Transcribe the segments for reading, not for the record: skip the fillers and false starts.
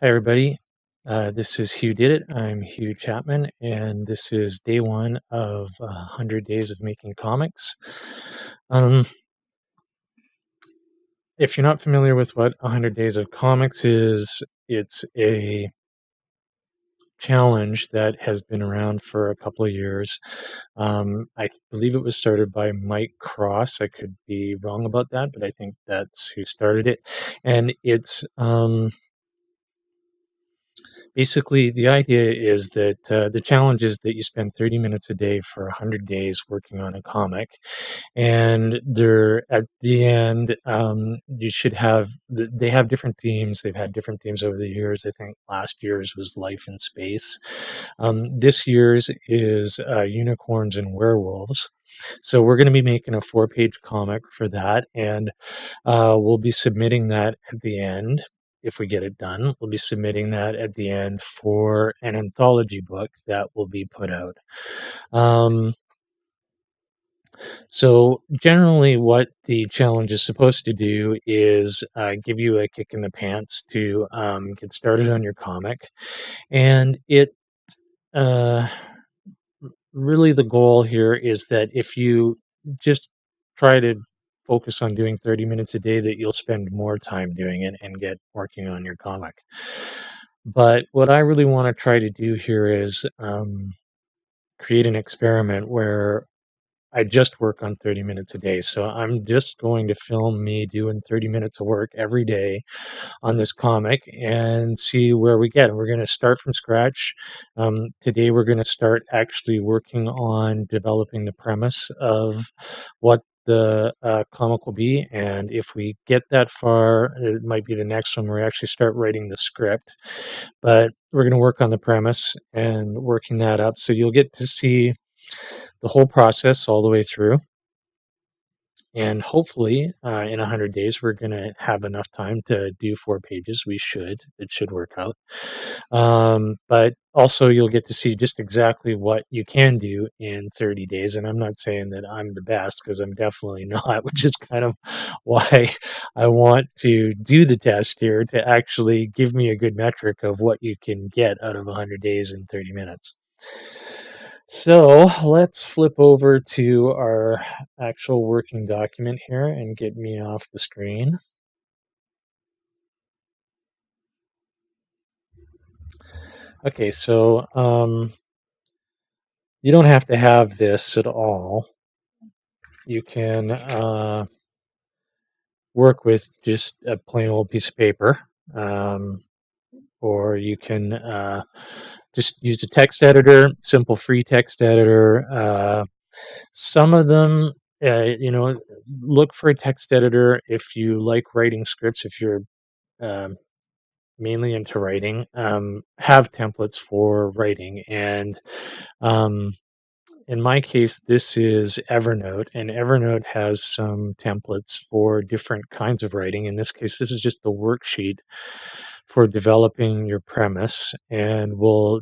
Hi, everybody. This is Hugh Did It. I'm Hugh Chapman, and this is day one of 100 Days of Making Comics. Um, if you're not familiar with what 100 Days of Comics is, it's a challenge that has been around for a couple of years. I believe it was started by Mike Cross. I could be wrong about that, but I think that's who started it. And it's basically, the idea is that the challenge is that you spend 30 minutes a day for 100 days working on a comic, and they're at the end. You should have they have different themes. They've had different themes over the years. I think last year's was life in space. This year's is unicorns and werewolves. So we're going to be making a 4-page comic for that, and we'll be submitting that at the end. If we get it done, we'll be submitting that at the end for an anthology book that will be put out. So generally what the challenge is supposed to do is give you a kick in the pants to get started on your comic. And it uh, really, the goal here is that if you just try to focus on doing 30 minutes a day, that you'll spend more time doing it and get working on your comic. But what I really want to try to do here is create an experiment where I just work on 30 minutes a day. So I'm just going to film me doing 30 minutes of work every day on this comic and see where we get. We're going to start from scratch. Today, we're going to start actually working on developing the premise of what the comic will be. And if we get that far, it might be the next one where we actually start writing the script. But we're going to work on the premise and working that up. So you'll get to see the whole process all the way through. And hopefully, in 100 days, we're going to have enough time to do 4 pages. It should work out. But also, you'll get to see just exactly what you can do in 30 days. And I'm not saying that I'm the best, because I'm definitely not, which is kind of why I want to do the test here, to actually give me a good metric of what you can get out of 100 days in 30 minutes. So let's flip over to our actual working document here and get me off the screen. Okay, so you don't have to have this at all. You can work with just a plain old piece of paper, or you can just use a text editor, simple free text editor. Some of them, look for a text editor if you like writing scripts. If you're um, mainly into writing, have templates for writing. And in my case, this is Evernote, and Evernote has some templates for different kinds of writing. In this case, this is just the worksheet for developing your premise, and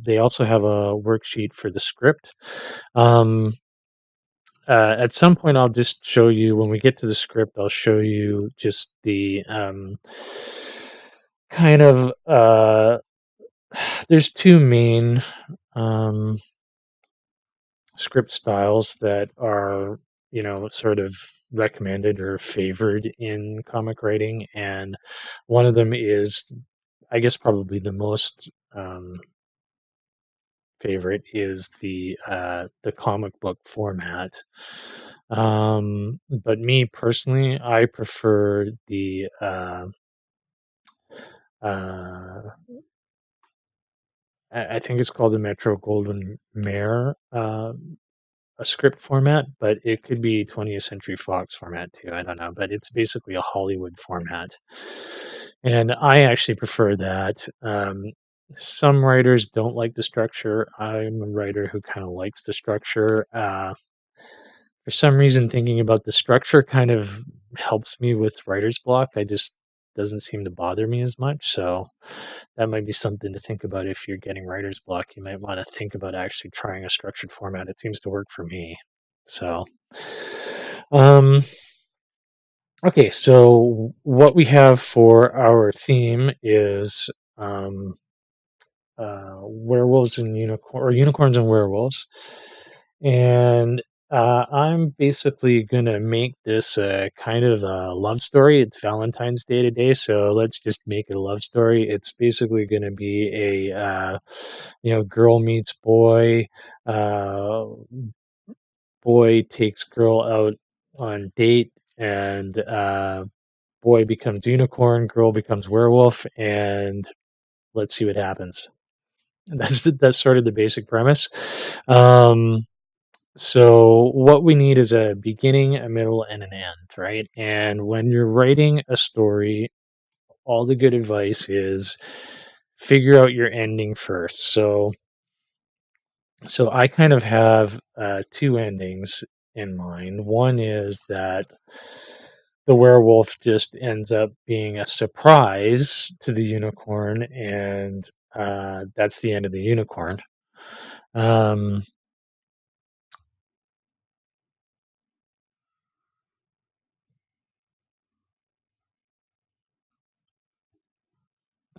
they also have a worksheet for the script. At some point, I'll just show you, when we get to the script, I'll show you just the kind of there's two main um, script styles that are, sort of recommended or favored in comic writing, and one of them is, I guess, probably the most favorite, is the comic book format. But me personally, I prefer the uh, I think it's called the Metro Golden Mare, a script format, but it could be 20th Century Fox format too. I don't know, but it's basically a Hollywood format, and I actually prefer that. Some writers don't like the structure. I'm a writer who kind of likes the structure. For some reason, thinking about the structure kind of helps me with writer's block. I just doesn't seem to bother me as much. So that might be something to think about. If you're getting writer's block, you might want to think about actually trying a structured format. It seems to work for me. So, um, okay, so what we have for our theme is werewolves and unicorns and werewolves, and I'm basically gonna make this a kind of a love story. It's Valentine's Day today, so let's just make it a love story. It's basically gonna be a girl meets boy. Boy takes girl out on date, and boy becomes unicorn, girl becomes werewolf, and let's see what happens. That's sort of the basic premise. Um, so what we need is a beginning, a middle, and an end, right? And when you're writing a story, all the good advice is figure out your ending first. So I kind of have two endings in mind. One is that the werewolf just ends up being a surprise to the unicorn, and that's the end of the unicorn. Um,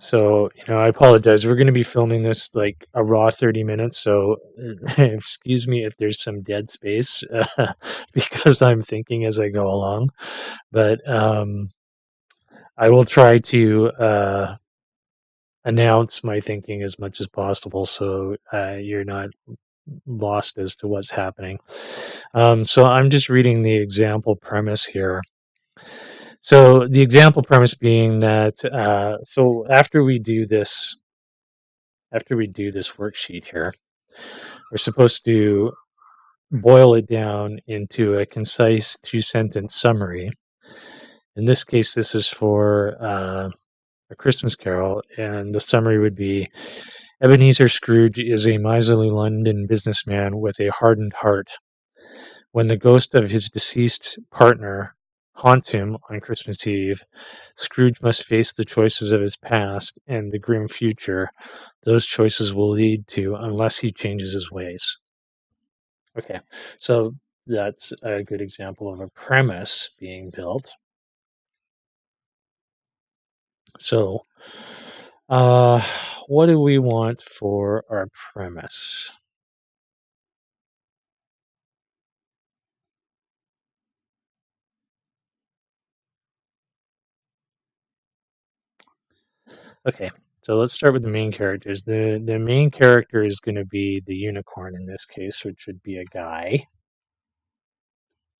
so I apologize. We're going to be filming this like a raw 30 minutes, so excuse me if there's some dead space because I'm thinking as I go along. But I will try to announce my thinking as much as possible, so you're not lost as to what's happening. So I'm just reading the example premise here. So the example premise being that so after we do this worksheet here, we're supposed to boil it down into a concise 2 sentence summary. In this case, this is for A Christmas Carol, and the summary would be: Ebenezer Scrooge is a miserly London businessman with a hardened heart. When the ghost of his deceased partner haunts him on Christmas Eve, Scrooge must face the choices of his past and the grim future those choices will lead to unless he changes his ways. Okay, so that's a good example of a premise being built. So, uh, what do we want for our premise? Okay, so let's start with the main characters. The main character is going to be the unicorn in this case, which would be a guy,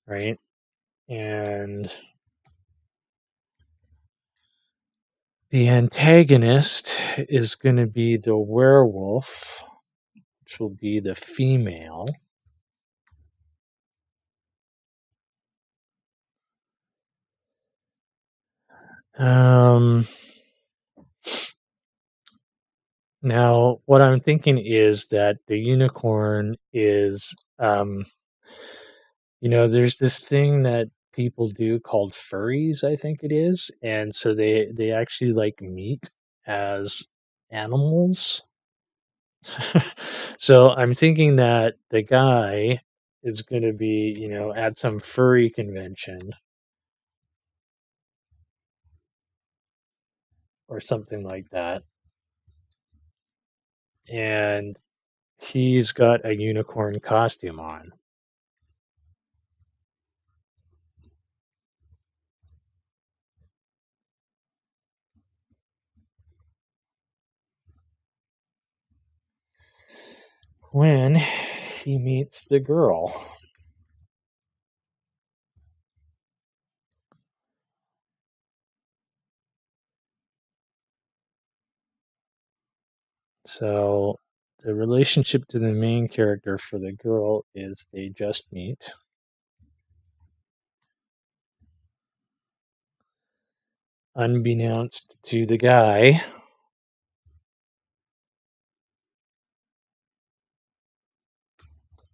right? And the antagonist is going to be the werewolf, which will be the female. Um, Now, what I'm thinking is that the unicorn is, there's this thing that people do called furries, I think it is, and so they actually like meat as animals. So I'm thinking that the guy is going to be, at some furry convention or something like that, and he's got a unicorn costume on. When he meets the girl. So the relationship to the main character for the girl is they just meet. Unbeknownst to the guy,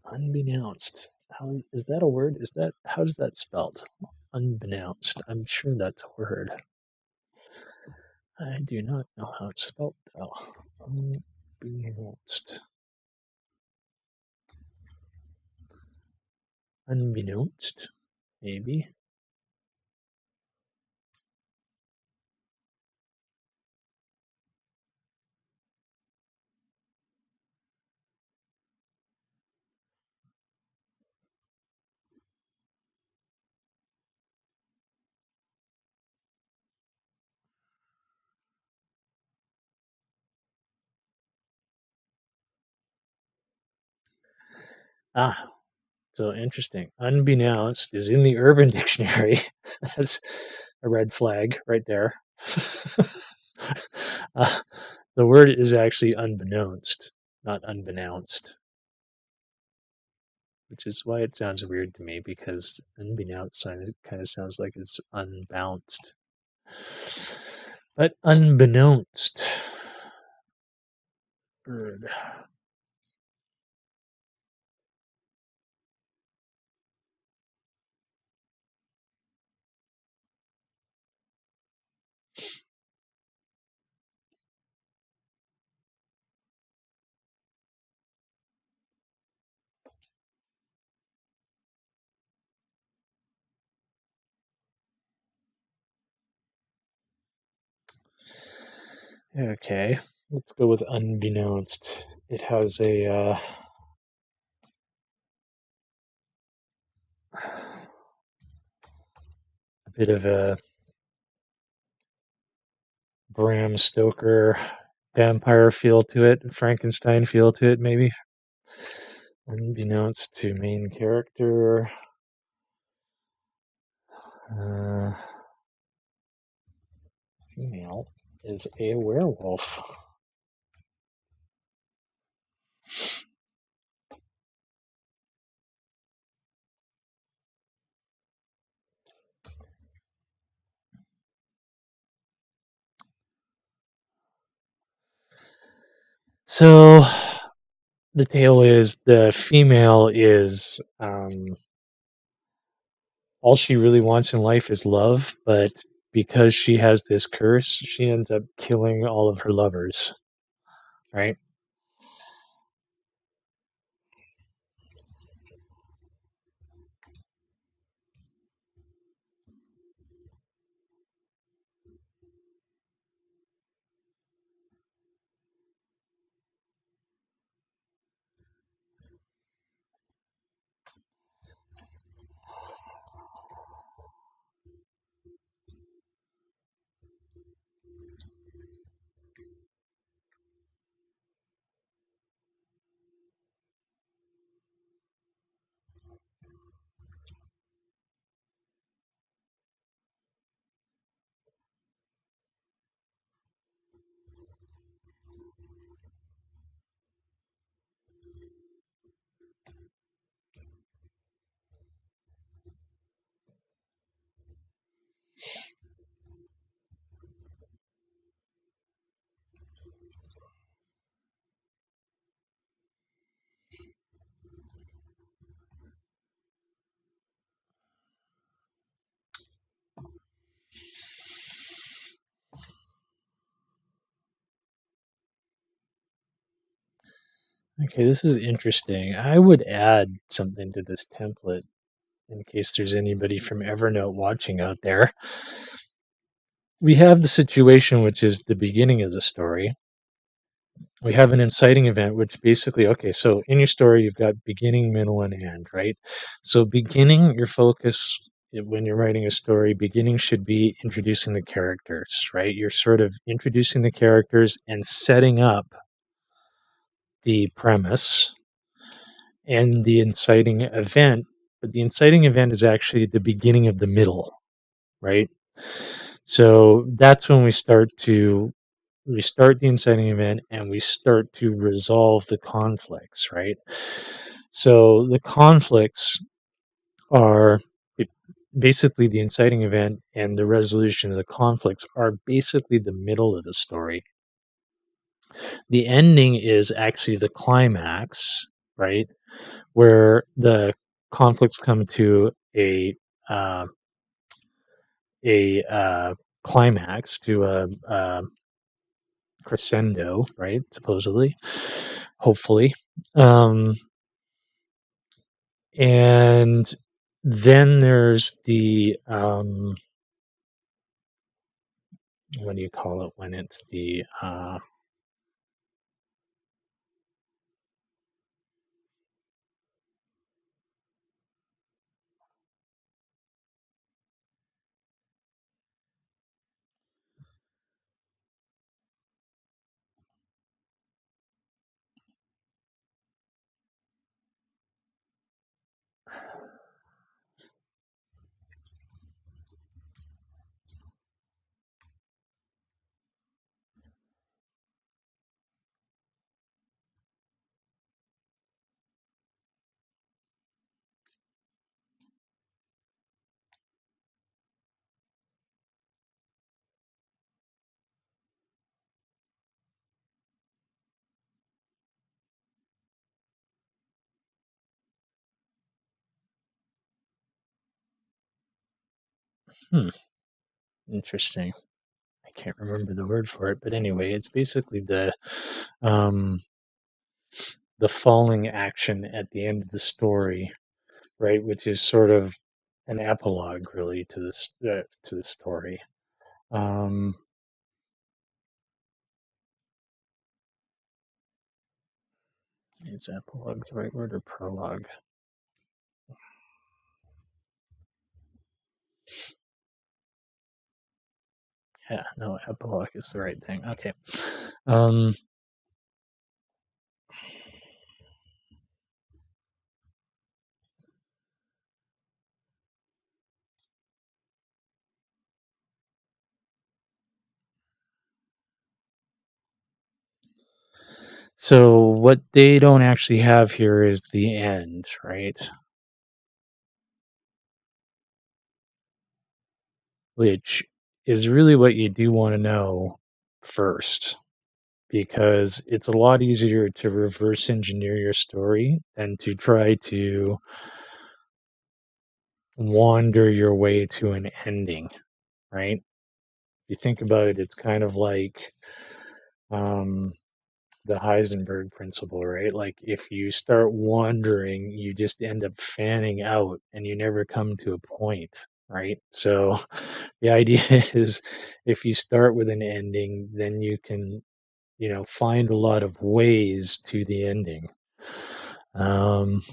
unbeknownst. How is that a word? Is that how is that spelled? Unbeknownst. I'm sure that's a word. I do not know how it's spelled though. Unbeknownst. Unbeknownst, maybe. Ah, so interesting. Unbeknownst is in the Urban Dictionary. That's a red flag right there. uh, the word is actually unbeknownst, not unbeknownst, which is why it sounds weird to me because unbeknownst kind of sounds like it's unbounced. But unbeknownst. Bird. Okay, let's go with unbeknownst. It has a bit of a Bram Stoker vampire feel to it, Frankenstein feel to it, maybe. Unbeknownst to main character, uh, female is a werewolf. So the tale is the female is all she really wants in life is love, but because she has this curse, she ends up killing all of her lovers, right? Okay, this is interesting. I would add something to this template in case there's anybody from Evernote watching out there. We have the situation, which is the beginning of the story. We have an inciting event, which basically, okay, so in your story, you've got beginning, middle, and end, right? So, beginning, your focus when you're writing a story, beginning should be introducing the characters, right? You're sort of introducing the characters and setting up the premise and the inciting event. But the inciting event is actually the beginning of the middle, right? So that's when we start the inciting event and we start to resolve the conflicts, right? So the conflicts are basically the inciting event and the resolution of the conflicts are basically the middle of the story. The ending is actually the climax, right? Where the conflicts come to uh, a climax, to a crescendo, right? Supposedly, hopefully, um, and then there's the what do you call it when it's the Hmm, interesting. I can't remember the word for it, but anyway, it's basically um, the falling action at the end of the story, right? Which is sort of an epilogue, really, to the story. Um, is epilogue the right word or prologue? Yeah, no, epilogue is the right thing. Okay. Um, so what they don't actually have here is the end, right? Which is really what you do want to know first, because it's a lot easier to reverse engineer your story than to try to wander your way to an ending, right? If you think about it, it's kind of like um, the Heisenberg principle, right? Like if you start wandering, you just end up fanning out and you never come to a point, right? So the idea is if you start with an ending, then you can, find a lot of ways to the ending. Um,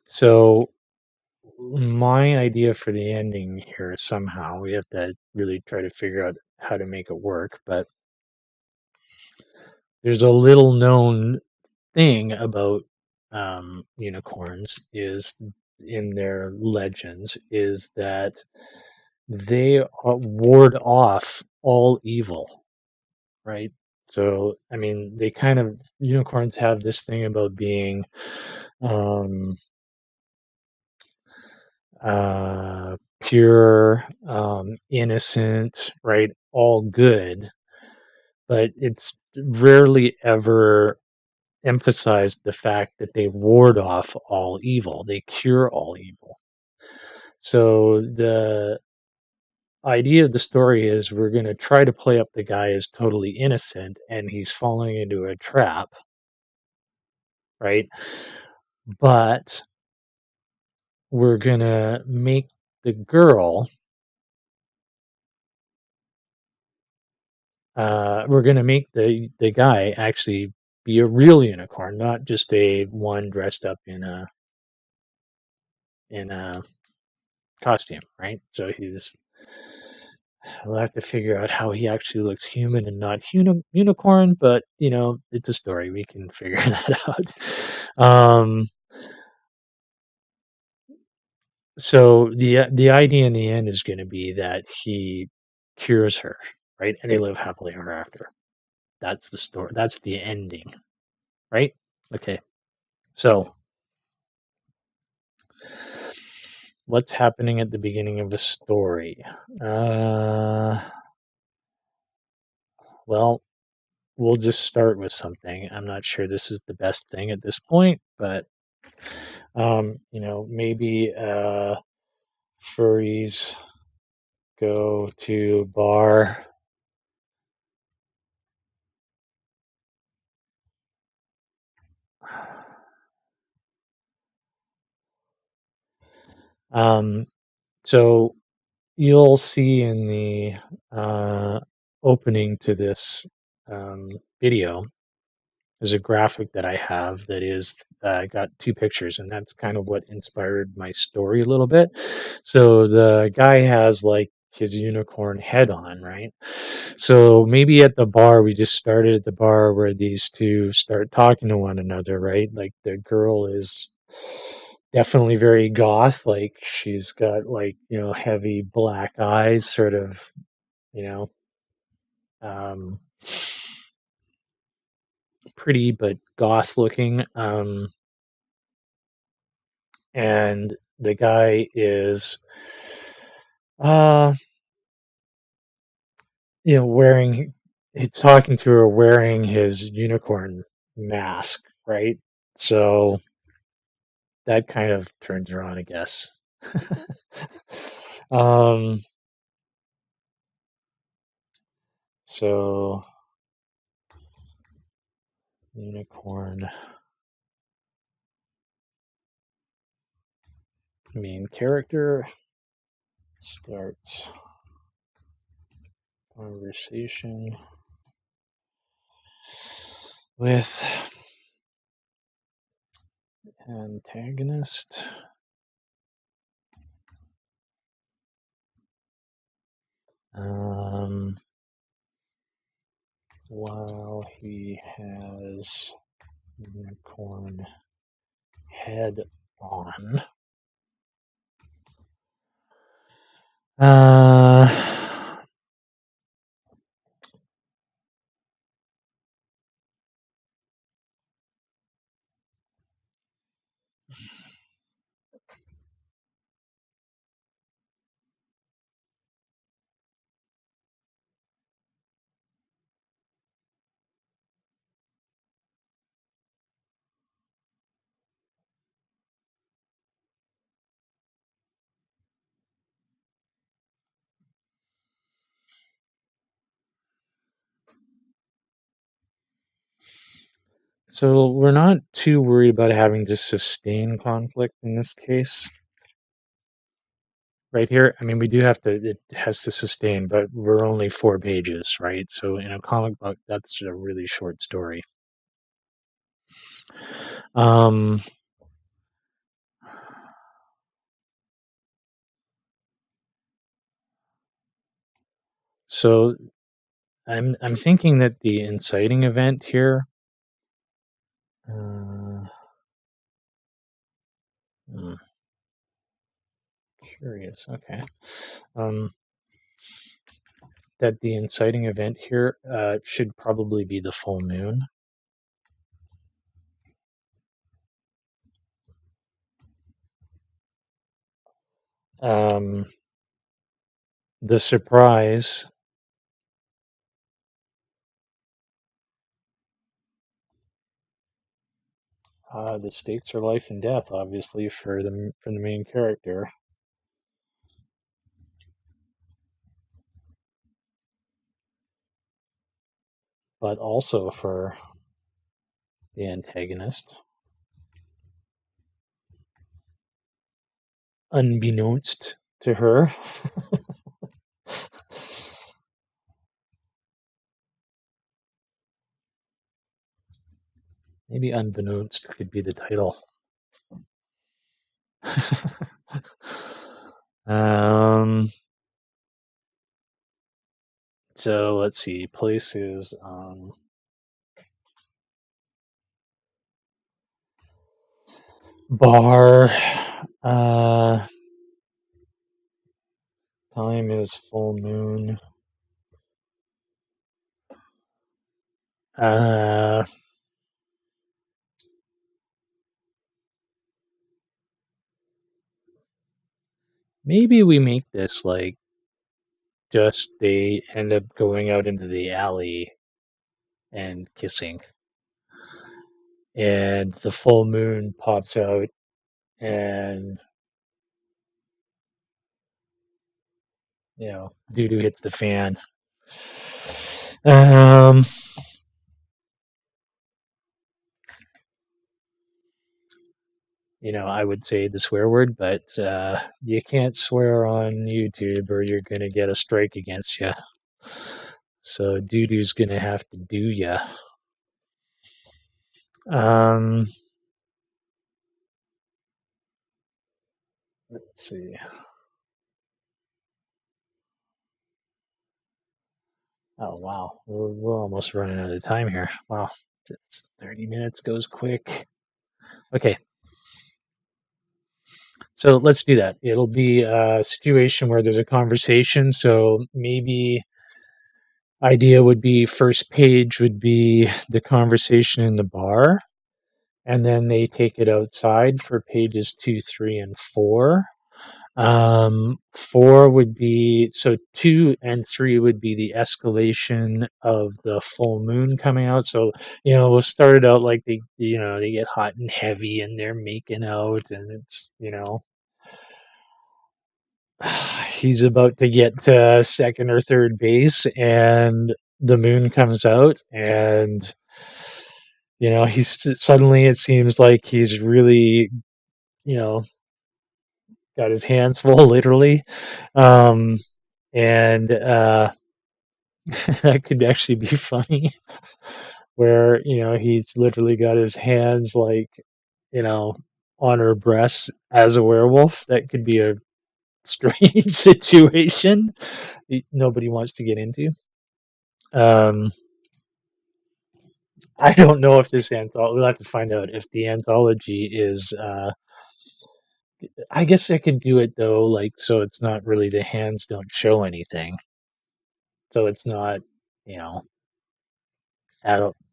so my idea for the ending here somehow we have to really try to figure out how to make it work, but there's a little known thing about unicorns is in their legends is that they ward off all evil, right? So I mean they kind of unicorns have this thing about being um pure, innocent, right? All good, but it's rarely ever emphasized the fact that they ward off all evil, they cure all evil. So the idea of the story is we're going to try to play up the guy as totally innocent and he's falling into a trap, right? But we're going to make the girl we're going to make the guy actually be a real unicorn, not just a one dressed up in a costume, right? So we'll have to figure out how he actually looks human and not unicorn, but it's a story. We can figure that out. So the idea in the end is going to be that he cures her, right? And they live happily ever after. That's the story. That's the ending, right? Okay. So what's happening at the beginning of a story? Uh, well, we'll just start with something. I'm not sure this is the best thing at this point, but maybe furries go to bar. Um, so you'll see in the opening to this video, there's a graphic that I have that is got two pictures, and that's kind of what inspired my story a little bit. So the guy has like his unicorn head on, right? So maybe at the bar, we just started at the bar where these two start talking to one another, right? Like the girl is definitely very goth, like she's got like, heavy black eyes, sort of, you know, um, pretty but goth looking. And the guy is uh wearing he's talking to her wearing his unicorn mask, right? So that kind of turns her on, I guess. um, so unicorn main character starts conversation with antagonist while he has unicorn head on. So we're not too worried about having to sustain conflict in this case. Right here, I mean, we do have to, it has to sustain, but we're only 4 pages, right? So in a comic book, that's a really short story. So I'm thinking that the inciting event here, curious, okay. That the inciting event here should probably be the full moon. The surprise the stakes are life and death, obviously, for the main character. But also for the antagonist. Unbeknownst to her. Maybe unbeknownst could be the title. So let's see, places bar, time is full moon. Maybe we make this like just they end up going out into the alley and kissing. And the full moon pops out and doo-doo hits the fan. I would say the swear word, but you can't swear on YouTube or you're going to get a strike against you. So doo-doo's going to have to do ya. Let's see. Oh, wow. We're almost running out of time here. Wow. 30 minutes goes quick. Okay. So let's do that. It'll be a situation where there's a conversation. So maybe idea would be first page would be the conversation in the bar. And then they take it outside for pages 2, 3, and 4. Four would be, so two and three would be the escalation of the full moon coming out. So, we'll start it out like they get hot and heavy and they're making out, and it's, he's about to get to second or third base, and the moon comes out, and suddenly it seems like he's really, you know, got his hands full, literally. Um, and that could actually be funny, where he's literally got his hands like, you know, on her breasts as a werewolf. That could be a strange situation nobody wants to get into. Um, I don't know if this anthology. We'll have to find out if the anthology is. I guess I could do it though, like, so it's not really, the hands don't show anything, so it's not, you know,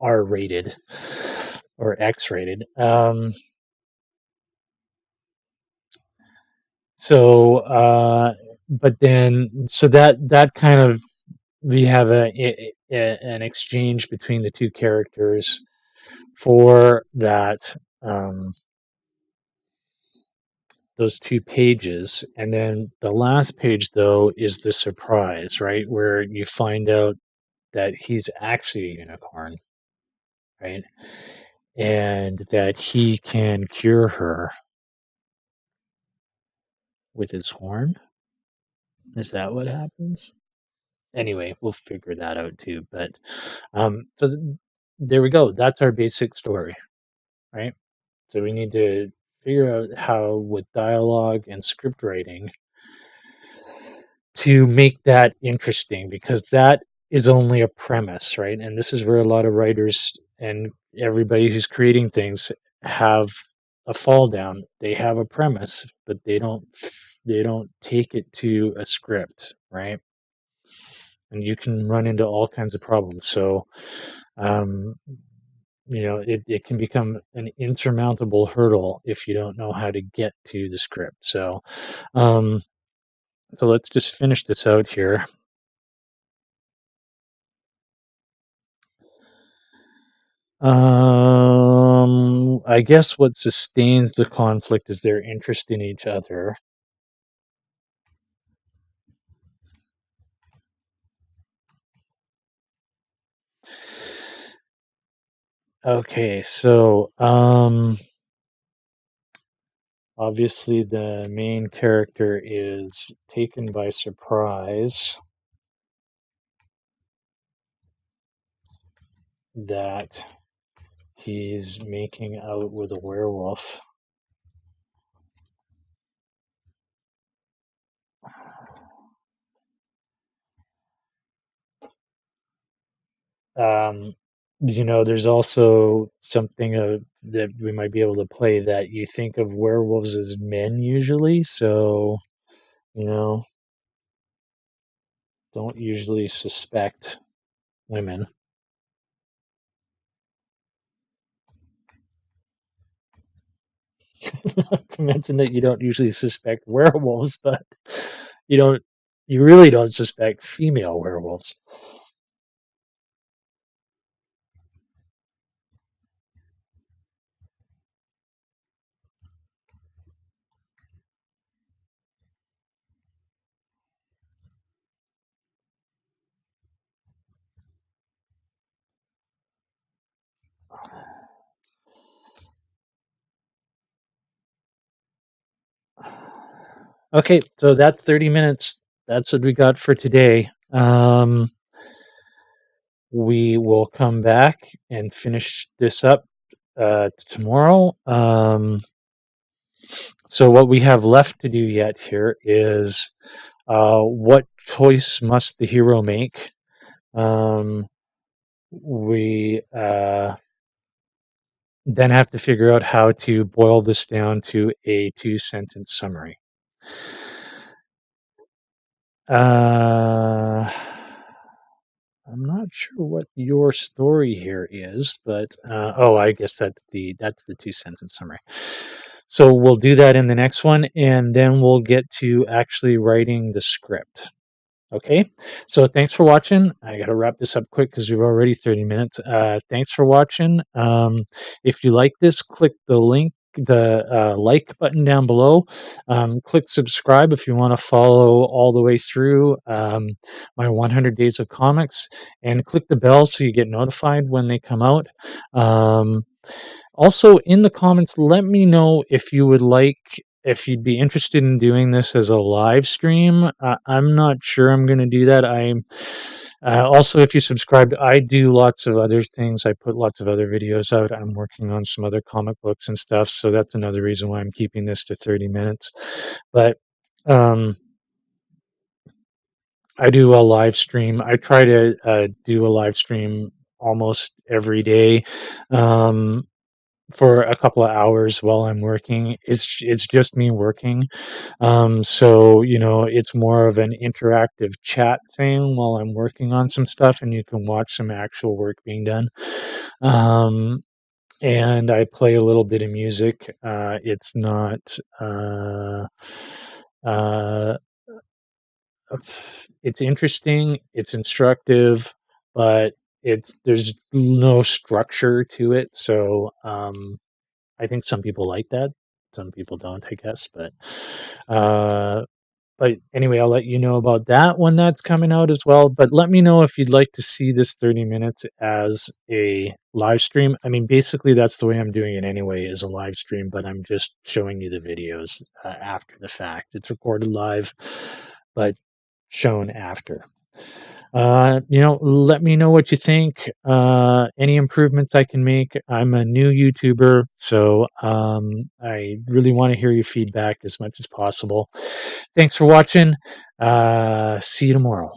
R rated or X rated. So, but then, so that kind of, we have an exchange between the two characters for that, those two pages, and then the last page though is the surprise, right, where you find out that he's actually a unicorn, right, and that he can cure her with his horn. Is that what happens? Anyway, we'll figure that out too. But so there we go. That's our basic story, right? So we need to figure out how, with dialogue and script writing, to make that interesting, because that is only a premise, right? And this is where a lot of writers and everybody who's creating things have a fall down. They have a premise, but they don't take it to a script, right? And you can run into all kinds of problems. So, um, it can become an insurmountable hurdle if you don't know how to get to the script. Um, so let's just finish this out here. I guess what sustains the conflict is their interest in each other. Okay, so obviously the main character is taken by surprise that he's making out with a werewolf. Um, there's also something that we might be able to play, that you think of werewolves as men usually, so you know, don't usually suspect women. Not to mention that you don't usually suspect werewolves, but you don't, you really don't suspect female werewolves. Okay, so that's 30 minutes. That's what we got for today. We will come back and finish this up tomorrow. So what we have left to do yet here is, what choice must the hero make? We then have to figure out how to boil this down to a two-sentence summary. I'm not sure what your story here is, but oh, I guess that's the two-sentence summary. So we'll do that in the next one, and then we'll get to actually writing the script. Okay, so thanks for watching. I got to wrap this up quick because we're already 30 minutes. Thanks for watching. If you like this, click the link, the like button down below. Click subscribe if you want to follow all the way through my 100 Days of Comics, and click the bell so you get notified when they come out. Also, in the comments, let me know if you would like, if you'd be interested in doing this as a live stream. I'm not sure I'm going to do that. I'm also, if you subscribed, I do lots of other things. I put lots of other videos out. I'm working on some other comic books and stuff, so that's another reason why I'm keeping this to 30 minutes. But um, I do a live stream. I try to do a live stream almost every day. For a couple of hours while I'm working. It's just me working. So it's more of an interactive chat thing while I'm working on some stuff, and you can watch some actual work being done. And I play a little bit of music. It's not uh, it's interesting, it's instructive, but there's no structure to it. So I think some people like that. Some people don't, I guess. Uh, but anyway, I'll let you know about that when that's coming out as well. But let me know if you'd like to see this 30 minutes as a live stream. I mean, basically, that's the way I'm doing it anyway, is a live stream, but I'm just showing you the videos after the fact. It's recorded live, but shown after. Let me know what you think. Any improvements I can make. I'm a new YouTuber, so I really want to hear your feedback as much as possible. Thanks for watching. See you tomorrow.